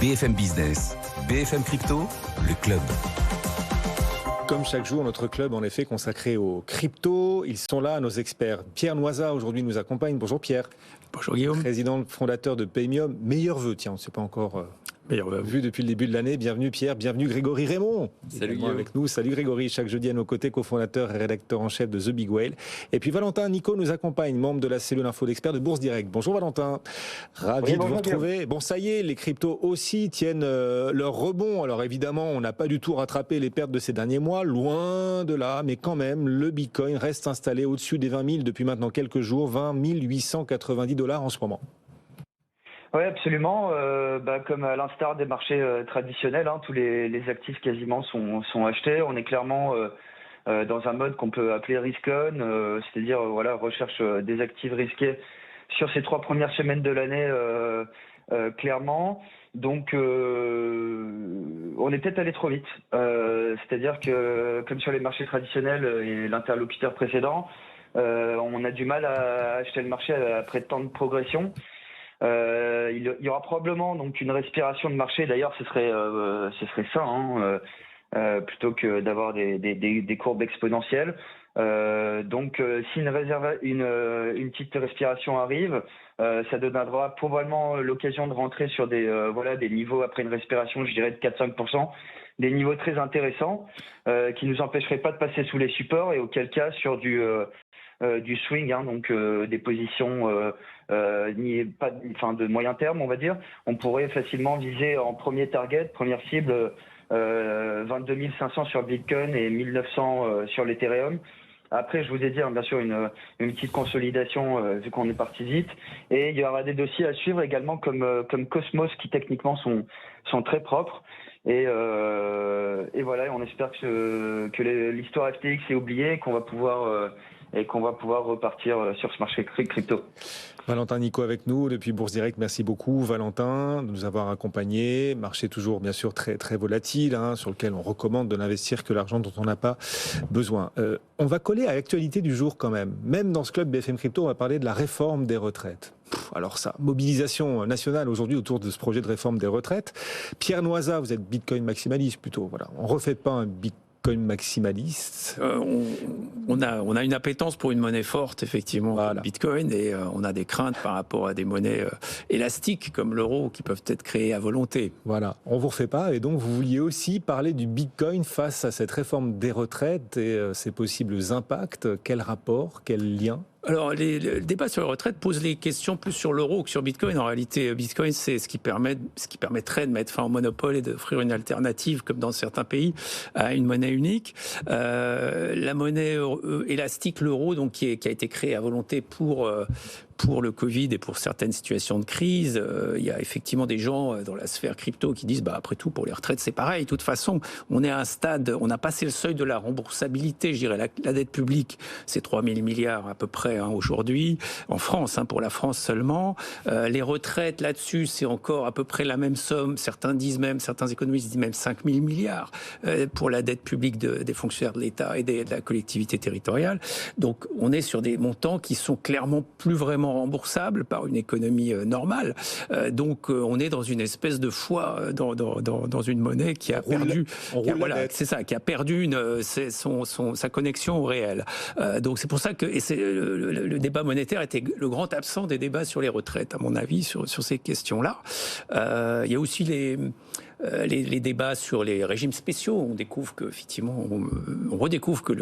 BFM Business, BFM Crypto, le club. Comme chaque jour, notre club en effet consacré aux cryptos. Ils sont là, nos experts. Pierre Noisa aujourd'hui nous accompagne. Bonjour Pierre. Bonjour Guillaume. Président fondateur de Paymium. Meilleurs vœux, tiens, on ne s'est pas encore vu depuis le début de l'année. Bienvenue Pierre, bienvenue Grégory Raymond. Salut Guillaume. Avec nous. Salut Grégory, chaque jeudi à nos côtés, cofondateur et rédacteur en chef de The Big Whale. Et puis Valentin Nico nous accompagne, membre de la cellule info d'experts de Bourse Direct. Bonjour Valentin, ravi de vous retrouver. Bon ça y est, les cryptos aussi tiennent leur rebond. Alors évidemment, on n'a pas du tout rattrapé les pertes de ces derniers mois, loin de là, mais quand même, le Bitcoin reste installé au-dessus des 20 000 depuis maintenant quelques jours, 20 890 $ en ce moment. Oui, absolument. Comme à l'instar des marchés traditionnels, tous les actifs quasiment sont achetés. On est clairement dans un mode qu'on peut appeler risk-on, c'est-à-dire recherche des actifs risqués sur ces 3 premières semaines de l'année, clairement. Donc, on est peut-être allé trop vite. C'est-à-dire que, comme sur les marchés traditionnels et l'interlocuteur précédent, on a du mal à acheter le marché après tant de progression. Il y aura probablement donc une respiration de marché. D'ailleurs, ce serait ça, plutôt que d'avoir des courbes exponentielles. Donc, si une petite respiration arrive, ça donnera probablement l'occasion de rentrer sur des niveaux après une respiration, je dirais de 4-5%, des niveaux très intéressants qui nous empêcheraient pas de passer sous les supports et auquel cas sur du swing, donc des positions de moyen terme, on va dire. On pourrait facilement viser en première cible 22 500 sur Bitcoin et 1900 sur l'Ethereum. Après, je vous ai dit, bien sûr, une petite consolidation vu qu'on est parti vite. Et il y aura des dossiers à suivre également comme Cosmos qui techniquement sont très propres. Et voilà, on espère que l'histoire FTX est oubliée et qu'on va pouvoir repartir sur ce marché crypto. Valentin Nico avec nous depuis Bourse Direct. Merci beaucoup Valentin de nous avoir accompagnés. Marché toujours bien sûr très très volatile, sur lequel on recommande de n'investir que l'argent dont on n'a pas besoin. On va coller à l'actualité du jour quand même. Même dans ce club BFM Crypto, on va parler de la réforme des retraites. Alors ça, mobilisation nationale aujourd'hui autour de ce projet de réforme des retraites. Pierre Noisa, vous êtes Bitcoin maximaliste plutôt. Voilà, on refait pas un Bitcoin maximaliste. On a une appétence pour une monnaie forte, effectivement, comme Bitcoin, et on a des craintes par rapport à des monnaies élastiques comme l'euro qui peuvent être créées à volonté. Voilà, on vous refait pas, et donc vous vouliez aussi parler du Bitcoin face à cette réforme des retraites et ses possibles impacts. Quel rapport, quel lien ? Alors, le débat sur les retraites pose les questions plus sur l'euro que sur Bitcoin. En réalité, Bitcoin, c'est ce qui permettrait de mettre fin au monopole et d'offrir une alternative, comme dans certains pays, à une monnaie unique. La monnaie élastique, l'euro, donc qui a été créée à volonté pour le Covid et pour certaines situations de crise. Il y a effectivement des gens dans la sphère crypto qui disent après tout, pour les retraites, c'est pareil. De toute façon, on est à un stade, on a passé le seuil de la remboursabilité. Je dirais la dette publique, c'est 3 000 milliards à peu près aujourd'hui, en France, pour la France seulement. Les retraites, là-dessus, c'est encore à peu près la même somme. Certains économistes disent même 5 000 milliards pour la dette publique des fonctionnaires de l'État et de la collectivité territoriale. Donc, on est sur des montants qui sont clairement plus vraiment remboursable par une économie normale. Donc on est dans une espèce de foi dans une monnaie qui a perdu, qui a perdu sa connexion au réel. Donc c'est pour ça que le débat monétaire était le grand absent des débats sur les retraites, à mon avis, sur ces questions-là. Il y a aussi les débats sur les régimes spéciaux. On découvre que, effectivement, on redécouvre que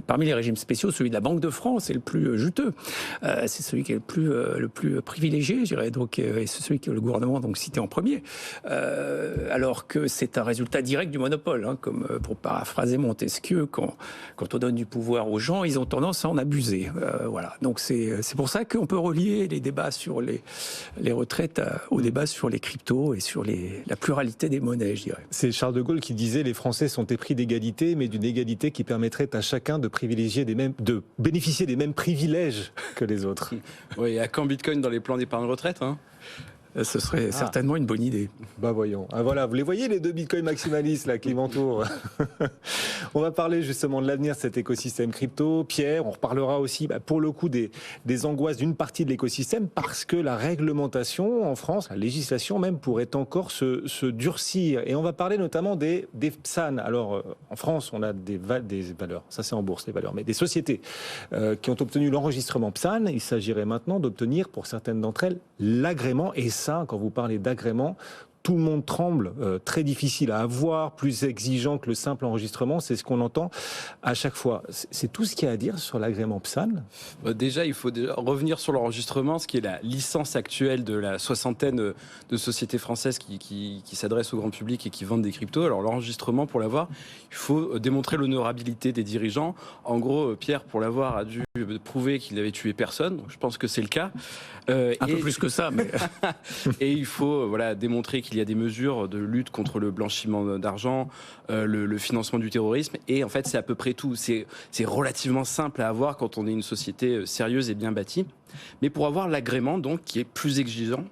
parmi les régimes spéciaux, celui de la Banque de France est le plus juteux. C'est celui qui est le plus privilégié, je dirais, et c'est celui que le gouvernement a cité en premier. Alors que c'est un résultat direct du monopole, comme pour paraphraser Montesquieu, quand on donne du pouvoir aux gens, ils ont tendance à en abuser. Voilà. Donc c'est pour ça qu'on peut relier les débats sur les retraites aux débats sur les cryptos et sur la pluralité des monnaies, je dirais. C'est Charles de Gaulle qui disait: les Français sont épris d'égalité, mais d'une égalité qui permettrait à chacun de bénéficier des mêmes privilèges que les autres. Oui, à quand Bitcoin dans les plans d'épargne retraite ce serait certainement une bonne idée. Bah voyons. Ah voilà, vous les voyez les deux bitcoins maximalistes là qui m'entourent. On va parler justement de l'avenir de cet écosystème crypto. Pierre, on reparlera aussi pour le coup des angoisses d'une partie de l'écosystème parce que la réglementation en France, la législation même pourrait encore se durcir. Et on va parler notamment des PSAN. Alors en France, on a des valeurs, ça c'est en bourse les valeurs, mais des sociétés qui ont obtenu l'enregistrement PSAN. Il s'agirait maintenant d'obtenir pour certaines d'entre elles l'agrément. Et ça, quand vous parlez d'agrément, tout le monde tremble, très difficile à avoir, plus exigeant que le simple enregistrement, c'est ce qu'on entend à chaque fois. C'est tout ce qu'il y a à dire sur l'agrément PSAN ? Déjà, il faut revenir sur l'enregistrement, ce qui est la licence actuelle de la soixantaine de sociétés françaises qui s'adressent au grand public et qui vendent des cryptos. Alors l'enregistrement, pour l'avoir, il faut démontrer l'honorabilité des dirigeants. En gros, Pierre, pour l'avoir, a dû prouver qu'il n'avait tué personne. Donc, je pense que c'est le cas. Un peu plus que ça, mais... Et il faut démontrer qu'il y a des mesures de lutte contre le blanchiment d'argent, le financement du terrorisme, et en fait c'est à peu près tout. C'est relativement simple à avoir quand on est une société sérieuse et bien bâtie. Mais pour avoir l'agrément, donc, qui est plus exigeant,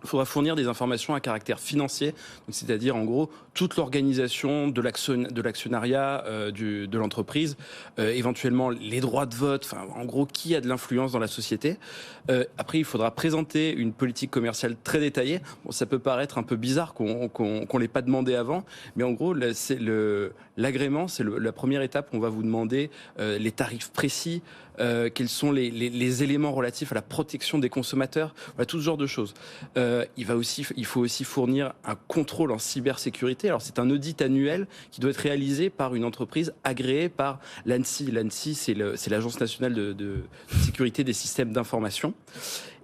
il faudra fournir des informations à caractère financier, c'est-à-dire en gros toute l'organisation de l'actionnariat de l'entreprise, éventuellement les droits de vote, enfin en gros qui a de l'influence dans la société. Après, il faudra présenter une politique commerciale très détaillée. Bon, ça peut paraître un peu bizarre qu'on l'ait pas demandé avant, mais en gros l'agrément, c'est la première étape. On va vous demander les tarifs précis, quels sont les éléments relatifs à la protection des consommateurs, voilà, tout ce genre de choses. Il faut aussi fournir un contrôle en cybersécurité. Alors c'est un audit annuel qui doit être réalisé par une entreprise agréée par l'ANSSI. L'ANSSI, c'est l'Agence nationale de sécurité des systèmes d'information.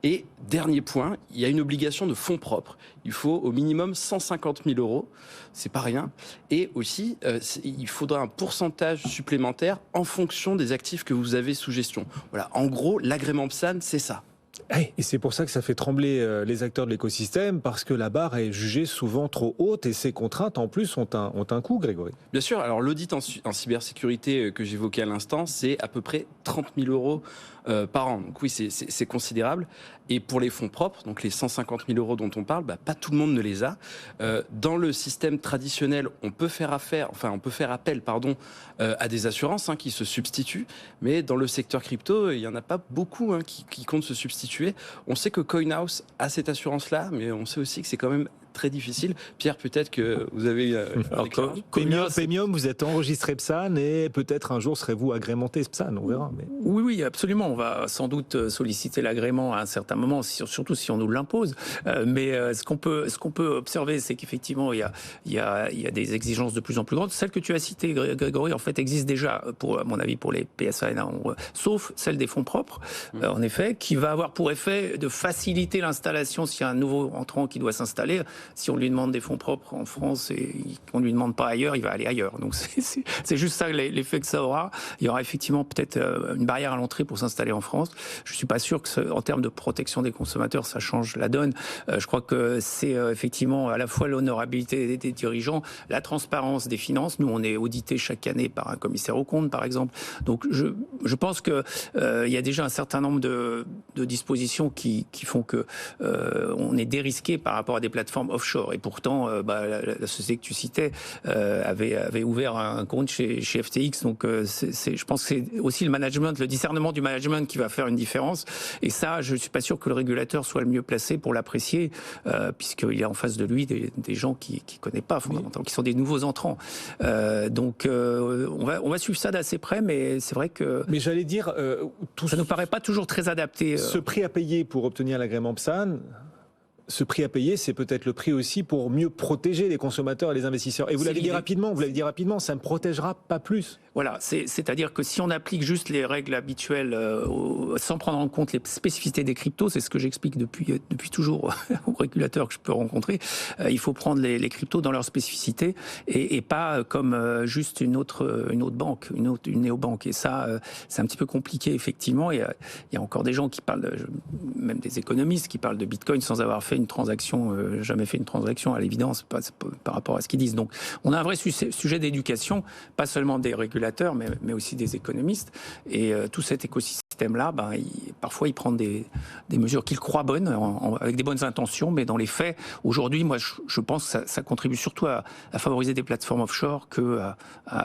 Et dernier point, il y a une obligation de fonds propres. Il faut au minimum 150 000 €, c'est pas rien. Et aussi, il faudra un pourcentage supplémentaire en fonction des actifs que vous avez sous gestion. Voilà, en gros, l'agrément PSAN, c'est ça. Et c'est pour ça que ça fait trembler les acteurs de l'écosystème, parce que la barre est jugée souvent trop haute et ces contraintes en plus ont un coût, Grégory. Bien sûr, alors l'audit en cybersécurité que j'évoquais à l'instant, c'est à peu près 30 000 € par an. Donc oui, c'est considérable. Et pour les fonds propres, donc les 150 000 € dont on parle, pas tout le monde ne les a. Dans le système traditionnel, on peut faire appel, à des assurances qui se substituent. Mais dans le secteur crypto, il n'y en a pas beaucoup qui comptent se substituer. On sait que CoinHouse a cette assurance-là, mais on sait aussi que c'est quand même très difficile. Pierre, peut-être que vous avez... Premium, vous êtes enregistré PSAN et peut-être un jour serez-vous agrémenté PSAN, on verra. Mais... Oui, absolument. On va sans doute solliciter l'agrément à un certain moment, surtout si on nous l'impose. Mais ce qu'on peut observer, c'est qu'effectivement, il y a des exigences de plus en plus grandes. Celle que tu as citée, Grégory, en fait, existe déjà, à mon avis, pour les PSAN, sauf celle des fonds propres, en effet, qui va avoir pour effet de faciliter l'installation s'il y a un nouveau entrant qui doit s'installer. Si on lui demande des fonds propres en France et qu'on ne lui demande pas ailleurs, il va aller ailleurs. Donc c'est juste ça l'effet que ça aura. Il y aura effectivement peut-être une barrière à l'entrée pour s'installer en France. Je ne suis pas sûr que en termes de protection des consommateurs, ça change la donne. Je crois que c'est effectivement à la fois l'honorabilité des dirigeants, la transparence des finances. Nous, on est audité chaque année par un commissaire aux comptes, par exemple. Donc je pense qu'il y a déjà un certain nombre de dispositions qui font que on est dérisqué par rapport à des plateformes offshore. Et pourtant, la société que tu citais avait ouvert un compte chez FTX. Donc, je pense que c'est aussi le management, le discernement du management qui va faire une différence. Et ça, je ne suis pas sûr que le régulateur soit le mieux placé pour l'apprécier, puisqu'il a en face de lui des gens qui ne connaissent pas fondamentalement, qui sont des nouveaux entrants. Donc, on va suivre ça d'assez près, mais c'est vrai que... Mais j'allais dire... ça ne nous paraît pas toujours très adapté. Ce prix à payer pour obtenir l'agrément PSAN... Ce prix à payer, c'est peut-être le prix aussi pour mieux protéger les consommateurs et les investisseurs. Et vous l'avez dit rapidement, ça ne protégera pas plus. Voilà, c'est-à-dire que si on applique juste les règles habituelles sans prendre en compte les spécificités des cryptos, c'est ce que j'explique depuis toujours aux régulateurs que je peux rencontrer, il faut prendre les cryptos dans leurs spécificités et pas comme juste une autre banque, une néobanque. Et ça, c'est un petit peu compliqué, effectivement. Il y a encore des gens qui parlent, même des économistes, qui parlent de Bitcoin sans avoir fait une transaction, jamais fait une transaction à l'évidence par rapport à ce qu'ils disent. Donc, on a un vrai sujet d'éducation, pas seulement des régulateurs, mais aussi des économistes. Et tout cet écosystème-là, parfois, ils prennent des mesures qu'ils croient bonnes, avec des bonnes intentions, mais dans les faits, aujourd'hui, moi, je pense que ça contribue surtout à favoriser des plateformes offshore qu'à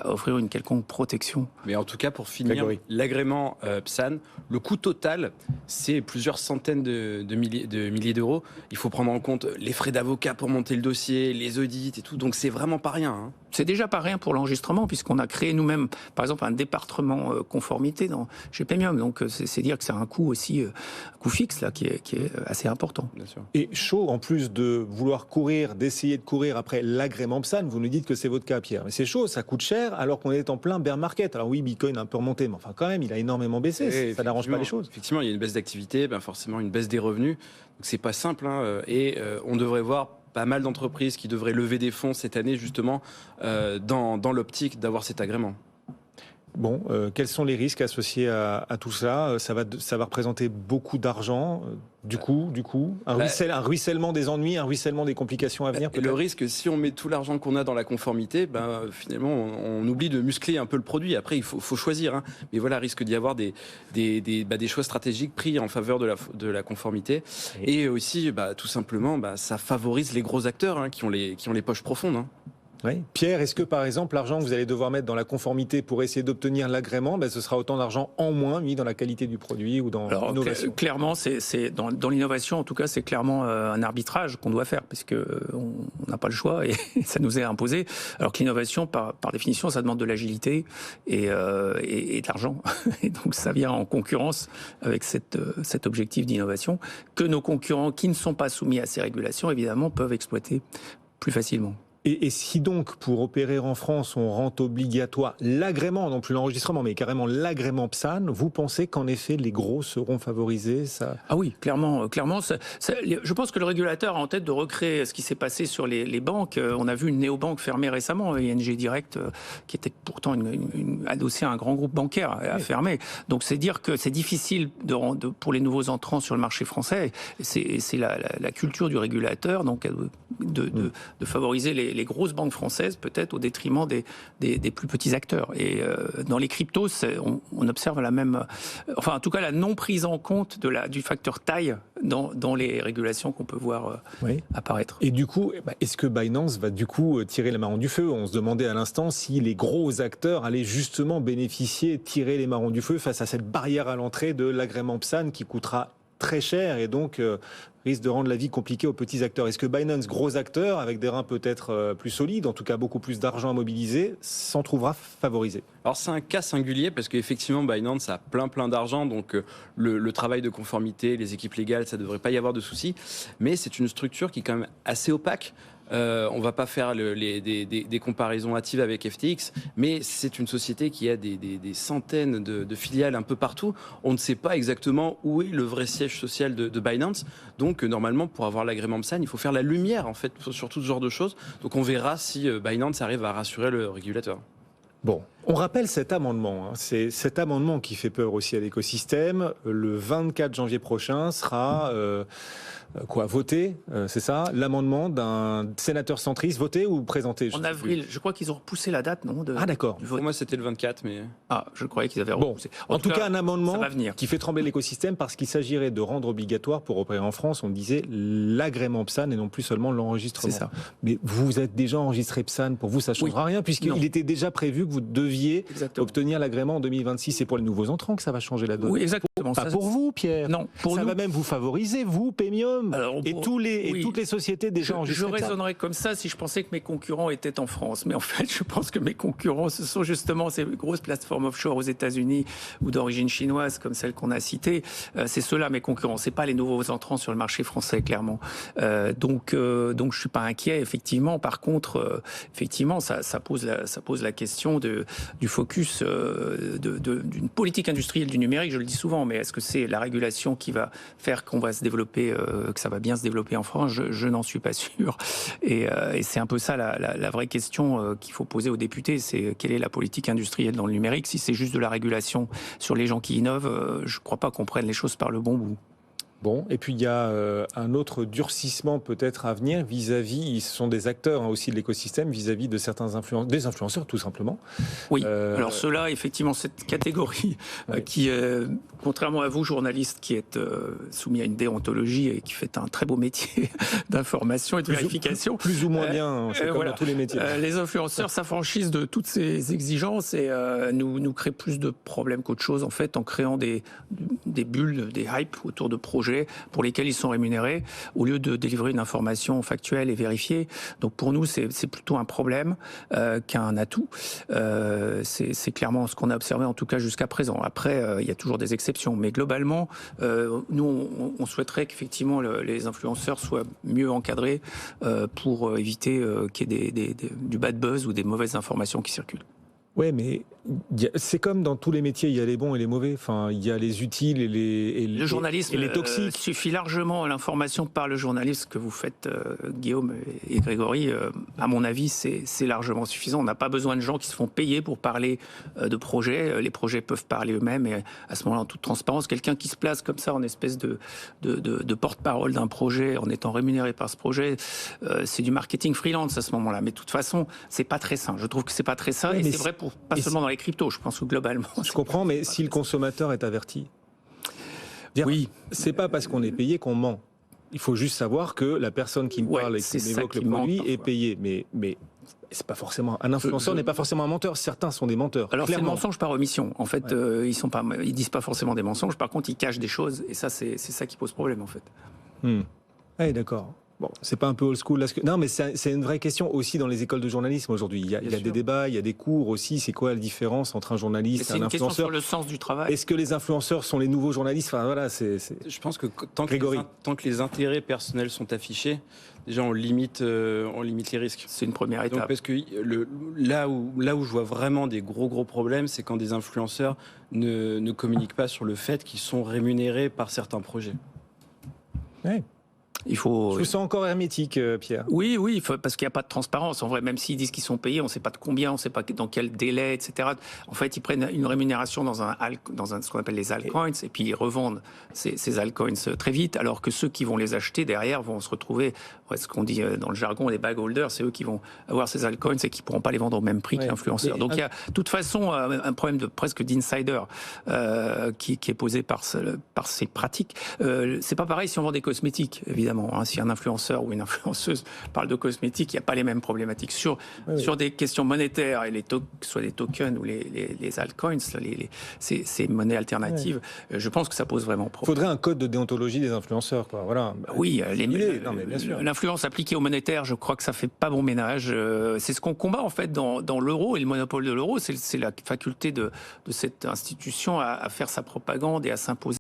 offrir une quelconque protection. Mais en tout cas, pour finir, Grégory. l'agrément PSAN, le coût total, c'est plusieurs centaines de milliers d'euros. Il faut prendre en compte les frais d'avocat pour monter le dossier, les audits et tout. Donc, c'est vraiment pas rien. Hein. C'est déjà pas rien pour l'enregistrement, puisqu'on a créé nous-mêmes, par exemple, un département conformité chez Premium. Donc, c'est dire que c'est un coût aussi, un coût fixe, là, qui est assez important. Bien sûr. Et chaud, en plus de vouloir d'essayer de courir après l'agrément PSAN, vous nous dites que c'est votre cas, Pierre. Mais c'est chaud, ça coûte cher, alors qu'on est en plein bear market. Alors oui, Bitcoin a un peu remonté, mais enfin quand même, il a énormément baissé. Et Ça n'arrange pas les choses. Effectivement, il y a une baisse d'activité, forcément une baisse des revenus. Donc, c'est pas simple. Hein, et on devrait voir pas mal d'entreprises qui devraient lever des fonds cette année, justement, dans l'optique d'avoir cet agrément. Bon, quels sont les risques associés à tout ça ? Ça va représenter beaucoup d'argent, du coup, un ruissellement des ennuis, un ruissellement des complications à venir. Et le risque, si on met tout l'argent qu'on a dans la conformité, finalement, on oublie de muscler un peu le produit. Après, il faut choisir. Hein. Mais voilà, risque d'y avoir des choix stratégiques pris en faveur de la conformité. Oui. Et aussi, tout simplement, ça favorise les gros acteurs hein, qui ont les poches profondes. Hein. Oui. Pierre, est-ce que par exemple l'argent que vous allez devoir mettre dans la conformité pour essayer d'obtenir l'agrément, ce sera autant d'argent en moins mis dans la qualité du produit ou dans l'innovation ? Clairement, c'est dans l'innovation, en tout cas, c'est clairement un arbitrage qu'on doit faire, puisque on n'a pas le choix et ça nous est imposé. Alors que l'innovation, par définition, ça demande de l'agilité et de l'argent. Et donc ça vient en concurrence avec cet objectif d'innovation que nos concurrents qui ne sont pas soumis à ces régulations, évidemment, peuvent exploiter plus facilement. Et si donc, pour opérer en France, on rend obligatoire l'agrément, non plus l'enregistrement, mais carrément l'agrément PSAN, vous pensez qu'en effet, les gros seront favorisés Ah oui, clairement. Je pense que le régulateur a en tête de recréer ce qui s'est passé sur les banques. On a vu une néobanque fermer récemment, ING Direct, qui était pourtant adossée à un grand groupe bancaire, a fermé. Donc c'est dire que c'est difficile pour les nouveaux entrants sur le marché français. C'est la culture du régulateur, donc de favoriser les grosses banques françaises, peut-être au détriment des plus petits acteurs. Et dans les cryptos, on observe la même... Enfin, en tout cas, la non prise en compte du facteur taille dans les régulations qu'on peut voir apparaître. Et du coup, est-ce que Binance va du coup tirer les marrons du feu ? On se demandait à l'instant si les gros acteurs allaient justement tirer les marrons du feu face à cette barrière à l'entrée de l'agrément PSAN qui coûtera très cher et donc risque de rendre la vie compliquée aux petits acteurs. Est-ce que Binance, gros acteur, avec des reins peut-être plus solides, en tout cas beaucoup plus d'argent à mobiliser, s'en trouvera favorisé ? Alors c'est un cas singulier parce qu'effectivement Binance a plein d'argent, donc le travail de conformité, les équipes légales, ça ne devrait pas y avoir de soucis, mais c'est une structure qui est quand même assez opaque. On ne va pas faire des comparaisons hâtives avec FTX, mais c'est une société qui a des centaines de filiales un peu partout. On ne sait pas exactement où est le vrai siège social de Binance. Donc, normalement, pour avoir l'agrément PSAN, il faut faire la lumière, en fait, sur tout ce genre de choses. Donc, on verra si Binance arrive à rassurer le régulateur. Bon, on rappelle cet amendement. Hein. C'est cet amendement qui fait peur aussi à l'écosystème. Le 24 janvier prochain sera voté, c'est ça ? L'amendement d'un sénateur centriste, voté ou présenté ? En avril, je crois qu'ils ont repoussé la date, non ? Ah d'accord. Pour moi, c'était le 24, mais... Ah, je croyais qu'ils avaient repoussé. En tout cas, un amendement qui fait trembler l'écosystème parce qu'il s'agirait de rendre obligatoire pour opérer en France, on disait, l'agrément PSAN et non plus seulement l'enregistrement. C'est ça. Mais vous êtes déjà enregistré PSAN, pour vous ça ne changera rien puisqu'il était déjà prévu que vous deviez obtenir l'agrément en 2026. C'est pour les nouveaux entrants que ça va changer la donne. Oui, exactement. Pas pour vous, Pierre. Non, pour ça nous. Va même vous favoriser, vous, Premium, et toutes les sociétés déjà enregistrées. Je raisonnerais comme ça si je pensais que mes concurrents étaient en France. Mais en fait, je pense que mes concurrents, ce sont justement ces grosses plateformes offshore aux États-Unis ou d'origine chinoise, comme celle qu'on a citée. C'est ceux-là mes concurrents. C'est pas les nouveaux entrants sur le marché français, clairement. Donc, je suis pas inquiet. Effectivement, par contre, ça pose la question du focus d'une politique industrielle du numérique. Je le dis souvent, mais est-ce que c'est la régulation qui va faire qu'on va se développer, que ça va bien se développer en France ? Je n'en suis pas sûr. Et c'est un peu ça la vraie question qu'il faut poser aux députés, c'est quelle est la politique industrielle dans le numérique ? Si c'est juste de la régulation sur les gens qui innovent, je ne crois pas qu'on prenne les choses par le bon bout. Bon, et puis il y a un autre durcissement peut-être à venir vis-à-vis, ce sont des acteurs aussi de l'écosystème, vis-à-vis de certains des influenceurs tout simplement. Oui, alors ceux-là, effectivement, cette catégorie qui, contrairement à vous, journalistes, qui êtes soumis à une déontologie et qui fait un très beau métier d'information et de vérification. Plus ou moins bien, c'est comme dans tous les métiers. Les influenceurs s'affranchissent de toutes ces exigences et nous créent plus de problèmes qu'autre chose, en fait, en créant des bulles, des hypes autour de projets pour lesquels ils sont rémunérés, au lieu de délivrer une information factuelle et vérifiée. Donc pour nous, c'est plutôt un problème qu'un atout. C'est clairement ce qu'on a observé, en tout cas jusqu'à présent. Après, il y a toujours des exceptions, mais globalement, nous, on souhaiterait qu'effectivement les influenceurs soient mieux encadrés pour éviter qu'il y ait du bad buzz ou des mauvaises informations qui circulent. Ouais, mais c'est comme dans tous les métiers, il y a les bons et les mauvais. Enfin, il y a les utiles le journalisme et les toxiques. Suffit largement l'information par le journaliste que vous faites, Guillaume et Grégory. À mon avis, c'est largement suffisant. On n'a pas besoin de gens qui se font payer pour parler de projets. Les projets peuvent parler eux-mêmes et à ce moment-là, en toute transparence, quelqu'un qui se place comme ça en espèce de porte-parole d'un projet, en étant rémunéré par ce projet, c'est du marketing freelance à ce moment-là. Mais de toute façon, c'est pas très sain. Je trouve que c'est pas très sain, et c'est vrai pas seulement dans les cryptos. Je pense que globalement. Je comprends, mais si le consommateur est averti, oui, c'est pas parce qu'on est payé qu'on ment. Il faut juste savoir que la personne qui me parle et qui m'évoque le produit est payée. Mais c'est pas forcément un influenceur n'est pas forcément un menteur. Certains sont des menteurs. Alors clairement. c'est le mensonge par omission. En fait, ils disent pas forcément des mensonges. Par contre, ils cachent des choses. Et ça, c'est ça qui pose problème, en fait. Ah, d'accord. Bon, c'est pas un peu old school là, non, mais c'est une vraie question aussi dans les écoles de journalisme aujourd'hui. Il y a des débats, il y a des cours aussi. C'est quoi la différence entre un journaliste et un influenceur ? C'est une question sur le sens du travail. Est-ce que les influenceurs sont les nouveaux journalistes ? Enfin voilà, Je pense que tant que les intérêts personnels sont affichés, déjà on limite les risques. C'est une première étape. Donc, parce que là où je vois vraiment des gros problèmes, c'est quand des influenceurs ne communiquent pas sur le fait qu'ils sont rémunérés par certains projets. Ouais. Je vous sens encore hermétique, Pierre. Oui, parce qu'il n'y a pas de transparence. En vrai, même s'ils disent qu'ils sont payés, on ne sait pas de combien, on ne sait pas dans quel délai, etc. En fait, ils prennent une rémunération dans ce qu'on appelle les altcoins, et puis ils revendent ces altcoins très vite, alors que ceux qui vont les acheter derrière vont se retrouver, ce qu'on dit dans le jargon, les bag holders, c'est eux qui vont avoir ces altcoins et qui ne pourront pas les vendre au même prix que l'influenceur. Donc il y a de toute façon un problème presque d'insider qui est posé par ces pratiques. C'est pas pareil si on vend des cosmétiques, évidemment. Si un influenceur ou une influenceuse parle de cosmétiques, il n'y a pas les mêmes problématiques. Sur des questions monétaires, et soit des tokens ou les altcoins, ces monnaies alternatives, je pense que ça pose vraiment problème. Il faudrait un code de déontologie des influenceurs, quoi. Voilà. Oui, bien sûr. L'influence appliquée au monétaire, je crois que ça fait pas bon ménage. C'est ce qu'on combat en fait dans l'euro et le monopole de l'euro, c'est la faculté de cette institution à faire sa propagande et à s'imposer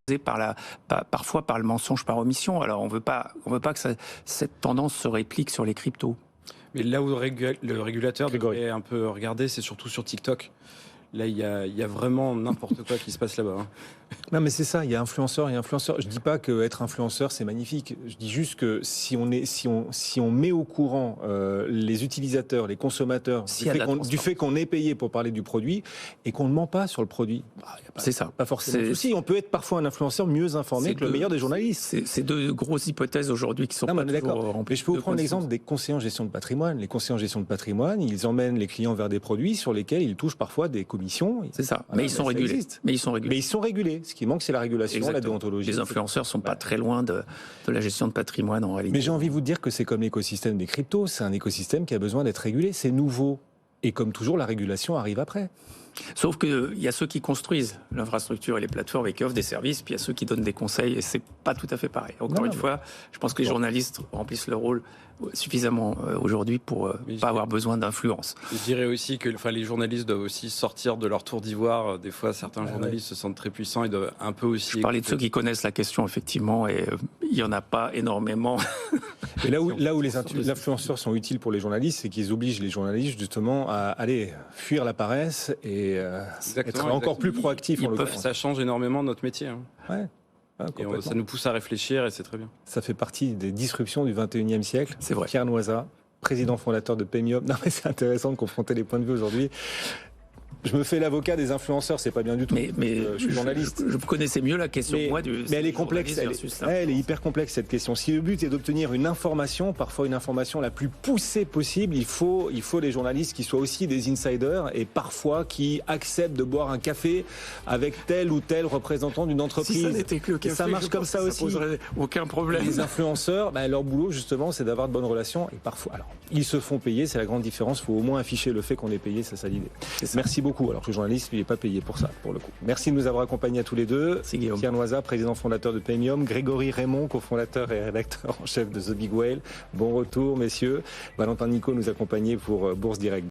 parfois par le mensonge par omission. Alors on veut pas que cette tendance se réplique sur les cryptos. Mais là où le régulateur devrait un peu regarder, c'est surtout sur TikTok. Là, il y a vraiment n'importe quoi qui se passe là-bas. Non, mais c'est ça, il y a influenceur et influenceur. Je dis pas qu'être influenceur, c'est magnifique. Je dis juste que si on met au courant les utilisateurs, les consommateurs, du fait qu'on est payé pour parler du produit et qu'on ne ment pas sur le produit, c'est ça. Pas forcément souci. On peut être parfois un influenceur mieux informé que le meilleur des journalistes. C'est deux grosses hypothèses aujourd'hui qui sont pas toujours remplies. Mais je peux vous prendre l'exemple des conseillers en gestion de patrimoine. Les conseillers en gestion de patrimoine, ils emmènent les clients vers des produits sur lesquels ils touchent parfois des commissions. C'est ça. Mais ils sont régulés. Mais ils sont régulés. Ce qui manque, c'est la régulation, exactement. La déontologie. Les influenceurs sont pas très loin de la gestion de patrimoine en réalité. Mais j'ai envie de vous dire que c'est comme l'écosystème des cryptos. C'est un écosystème qui a besoin d'être régulé. C'est nouveau. Et comme toujours, la régulation arrive après. Sauf qu'il y a ceux qui construisent l'infrastructure et les plateformes et qui offrent des services, puis il y a ceux qui donnent des conseils, et c'est pas tout à fait pareil. Encore une fois, je pense que les journalistes remplissent leur rôle suffisamment aujourd'hui pour pas avoir besoin d'influence. Je dirais aussi que les journalistes doivent aussi sortir de leur tour d'ivoire. Des fois, certains journalistes se sentent très puissants, ils doivent un peu aussi... Je parlais de ceux qui connaissent la question, effectivement, et il y en a pas énormément. Et là où les influenceurs sont utiles pour les journalistes, c'est qu'ils obligent les journalistes justement à aller fuir la paresse et être encore plus proactifs. Ça change énormément notre métier. Ouais. Et ça nous pousse à réfléchir et c'est très bien. Ça fait partie des disruptions du 21e siècle. C'est vrai. Pierre Noisa, président fondateur de Paymium. Non mais c'est intéressant de confronter les points de vue aujourd'hui. je me fais l'avocat des influenceurs, c'est pas bien du tout. Mais je suis journaliste. Je connaissais mieux la question, moi, mais elle est complexe. Elle est hyper complexe, cette question. Si le but est d'obtenir une information, parfois une information la plus poussée possible, il faut des journalistes qui soient aussi des insiders et parfois qui acceptent de boire un café avec tel ou tel représentant d'une entreprise. Si ça n'était que le café, ça marche comme ça aussi. Poserait aucun problème. Les influenceurs, leur boulot justement, c'est d'avoir de bonnes relations et parfois, alors, ils se font payer, c'est la grande différence. Il faut au moins afficher le fait qu'on est payé, c'est ça l'idée. Merci beaucoup. Alors que le journaliste, il n'est pas payé pour ça, pour le coup. Merci de nous avoir accompagnés à tous les deux. C'est Guillaume. Pierre Noisa, président fondateur de Paymium. Grégory Raymond, cofondateur et rédacteur en chef de The Big Whale. Bon retour, messieurs. Valentin Nicot nous accompagnait pour Bourse Direct.